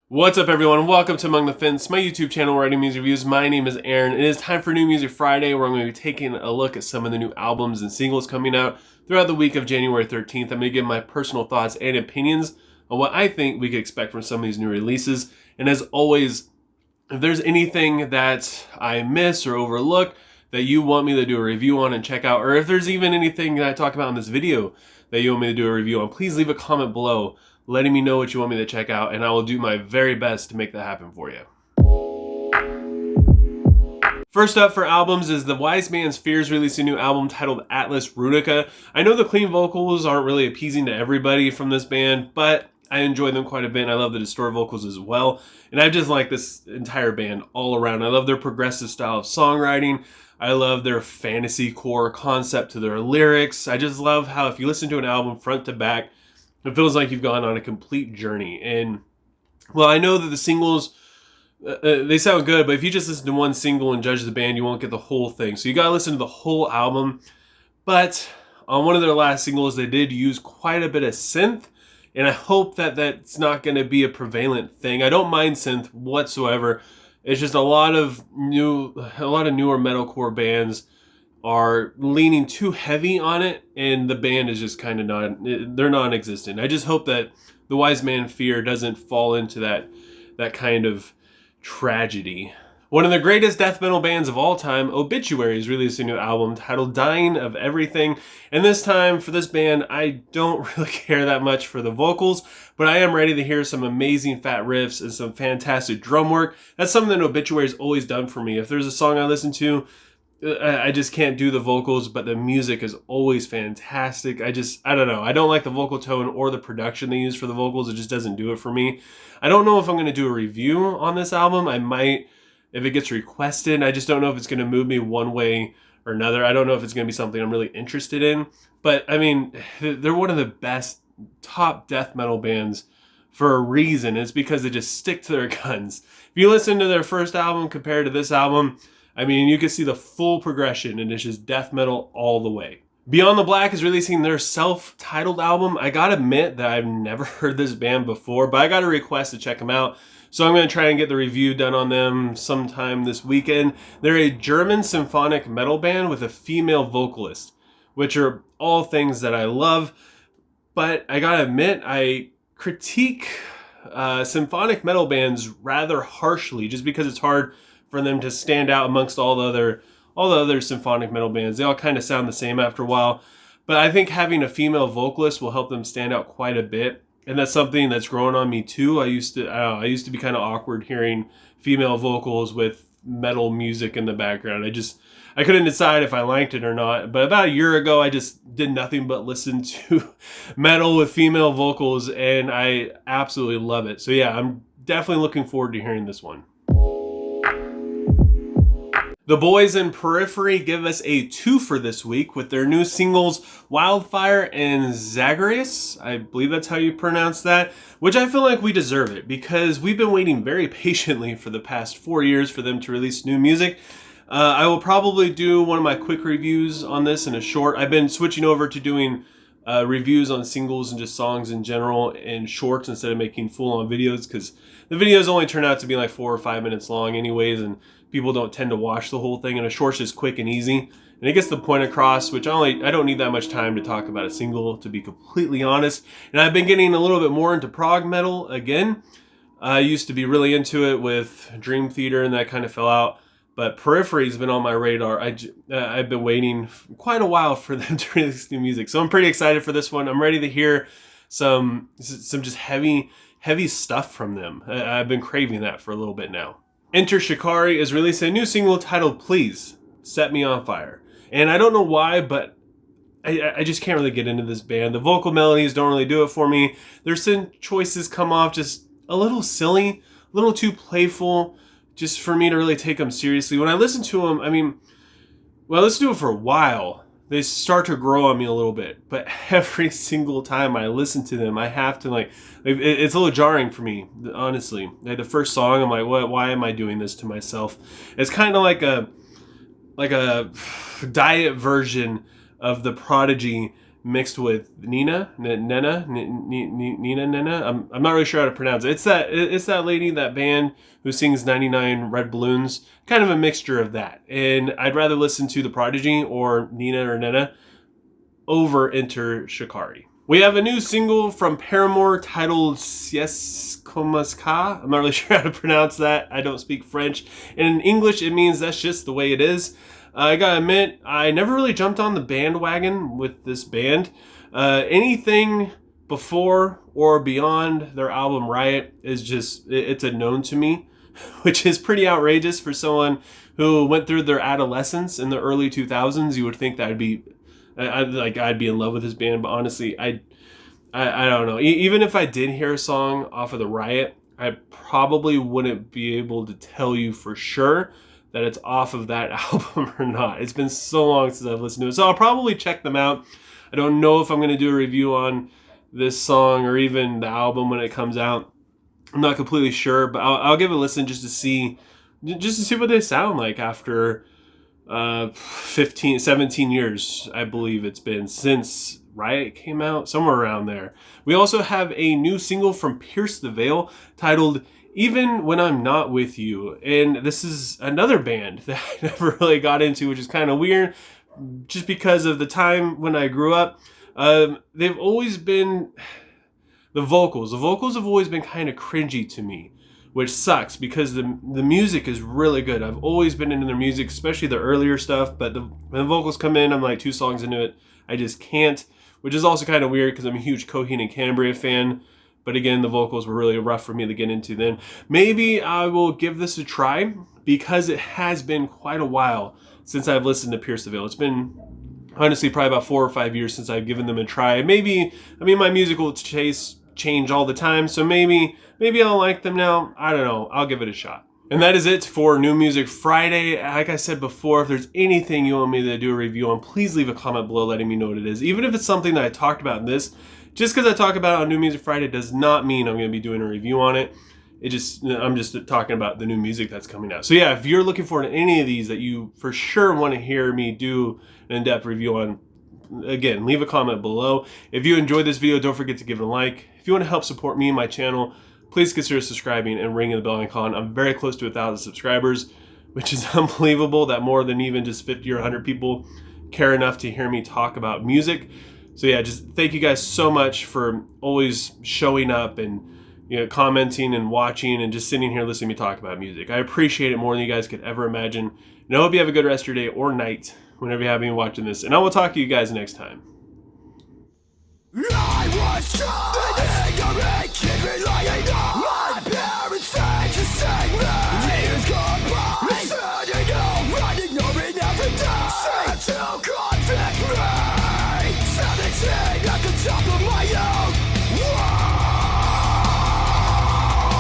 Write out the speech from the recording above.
What's up, everyone? Welcome to Among the Fence, my YouTube channel where I do music reviews. My name is Aaron. It is time for New Music Friday, where I'm going to be taking a look at some of the new albums and singles coming out throughout the week of January 13th. I'm going to give my personal thoughts and opinions on what I think we could expect from some of these new releases. And as always, if there's anything that I miss or overlook that you want me to do a review on and check out, or if there's even anything that I talk about in this video that you want me to do a review on, please leave a comment below letting me know what you want me to check out, and I will do my very best to make that happen for you. First up for albums is the Wise Man's Fears released a new album titled Atlas Ruinica. I know the clean vocals aren't really appeasing to everybody from this band, but I enjoy them quite a bit, and I love the distorted vocals as well. And I just like this entire band all around. I love their progressive style of songwriting. I love their fantasy core concept to their lyrics. I just love how if you listen to an album front to back, it feels like you've gone on a complete journey. And, well, I know that the singles, they sound good, but if you just listen to one single and judge the band, you won't get the whole thing. So you gotta listen to the whole album. But on one of their last singles, they did use quite a bit of synth, and I hope that that's not gonna be a prevalent thing. I don't mind synth whatsoever. It's just a lot of newer metalcore bands are leaning too heavy on it, and the band is just kind of they're non-existent. I just hope that the Wise Man Fear doesn't fall into that kind of tragedy. One of the greatest death metal bands of all time, Obituary, is releasing a new album titled Dying of Everything. And this time, for this band, I don't really care that much for the vocals, but I am ready to hear some amazing fat riffs and some fantastic drum work. That's something that Obituary's always done for me. If there's a song I listen to, I just can't do the vocals, but the music is always fantastic. I don't know. I don't like the vocal tone or the production they use for the vocals. It just doesn't do it for me. I don't know if I'm going to do a review on this album. I might if it gets requested. I just don't know if it's going to move me one way or another. I don't know if it's going to be something I'm really interested in. But, I mean, they're one of the best top death metal bands for a reason. It's because they just stick to their guns. If you listen to their first album compared to this album, I mean, you can see the full progression, and it's just death metal all the way. Beyond the Black is releasing their self-titled album. I gotta admit that I've never heard this band before, but I got a request to check them out. So I'm going to try and get the review done on them sometime this weekend. They're a German symphonic metal band with a female vocalist, which are all things that I love. But I gotta admit, I critique symphonic metal bands rather harshly just because it's hard for them to stand out amongst all the other symphonic metal bands. They all kind of sound the same after a while. But I think having a female vocalist will help them stand out quite a bit. And that's something that's grown on me too. I used to be kind of awkward hearing female vocals with metal music in the background. I couldn't decide if I liked it or not. But about a year ago, I just did nothing but listen to metal with female vocals, and I absolutely love it. So yeah, I'm definitely looking forward to hearing this one. The boys in Periphery give us a 2 for this week with their new singles Wildfire and Zagreus. I believe that's how you pronounce that, which I feel like we deserve it because we've been waiting very patiently for the past 4 years for them to release new music. I will probably do one of my quick reviews on this in a short. I've been switching over to doing reviews on singles and just songs in general in shorts instead of making full-on videos because the videos only turn out to be like 4 or 5 minutes long anyways, and people don't tend to watch the whole thing, and a short's just quick and easy. And it gets the point across, which I don't need that much time to talk about a single, to be completely honest. And I've been getting a little bit more into prog metal again. I used to be really into it with Dream Theater, and that kind of fell out. But Periphery's been on my radar. I've been waiting quite a while for them to release new music. So I'm pretty excited for this one. I'm ready to hear some just heavy stuff from them. I've been craving that for a little bit now. Enter Shikari is releasing a new single titled Please Set Me On Fire. And I don't know why, but I just can't really get into this band. The vocal melodies don't really do it for me. Their synth choices come off just a little silly, a little too playful, just for me to really take them seriously. When I listen to them, I mean, well, let's do it for a while. They start to grow on me a little bit, but every single time I listen to them, I have to it's a little jarring for me, honestly. Like the first song, I'm like, what? Why am I doing this to myself? It's kind of like a diet version of the Prodigy mixed with Nina. I'm not really sure how to pronounce it. It's that lady, that band who sings 99 Red Balloons, kind of a mixture of that. And I'd rather listen to The Prodigy or Nina over Enter Shikari. We have a new single from Paramore titled Sies Comme Ça. I'm not really sure how to pronounce that. I don't speak French. And in English, it means that's just the way it is. I gotta admit, I never really jumped on the bandwagon with this band. Anything before or beyond their album Riot is just, it's a known to me, which is pretty outrageous for someone who went through their adolescence in the early 2000s. You would think that I'd be in love with this band, but honestly, I don't know. Even if I did hear a song off of the Riot, I probably wouldn't be able to tell you for sure that it's off of that album or not. It's been so long since I've listened to it, so I'll probably check them out. I don't know if I'm going to do a review on this song or even the album when it comes out. I'm not completely sure, but I'll give it a listen just to see what they sound like after 17 years, I believe it's been since Riot came out, somewhere around there. We also have a new single from Pierce the Veil titled Even When I'm Not With You. And this is another band that I never really got into, which is kind of weird just because of the time when I grew up. They've always been, the vocals have always been kind of cringy to me, which sucks because the music is really good. I've always been into their music, especially the earlier stuff, but when the vocals come in, I'm like 2 songs into it, I just can't, which is also kind of weird because I'm a huge Coheed and Cambria fan, but again, the vocals were really rough for me to get into then. Maybe I will give this a try because it has been quite a while since I've listened to Pierce the Veil. It's been honestly probably about 4 or 5 years since I've given them a try. Maybe, my musical taste change all the time, so maybe I'll like them now. I don't know. I'll give it a shot. And that is it for New Music Friday. Like I said before, if there's anything you want me to do a review on, please leave a comment below letting me know what it is. Even if it's something that I talked about in this, just because I talk about it on New Music Friday does not mean I'm going to be doing a review on it. I'm just talking about the new music that's coming out. So yeah, if you're looking forward to any of these that you for sure want to hear me do an in-depth review on, again, leave a comment below. If you enjoyed this video, don't forget to give it a like. If you want to help support me and my channel, please consider subscribing and ringing the bell icon. I'm very close to 1,000 subscribers, which is unbelievable that more than even just 50 or 100 people care enough to hear me talk about music. So yeah, just thank you guys so much for always showing up and commenting and watching and just sitting here listening to me talk about music. I appreciate it more than you guys could ever imagine. And I hope you have a good rest of your day or night whenever you have been watching this. And I will talk to you guys next time. I was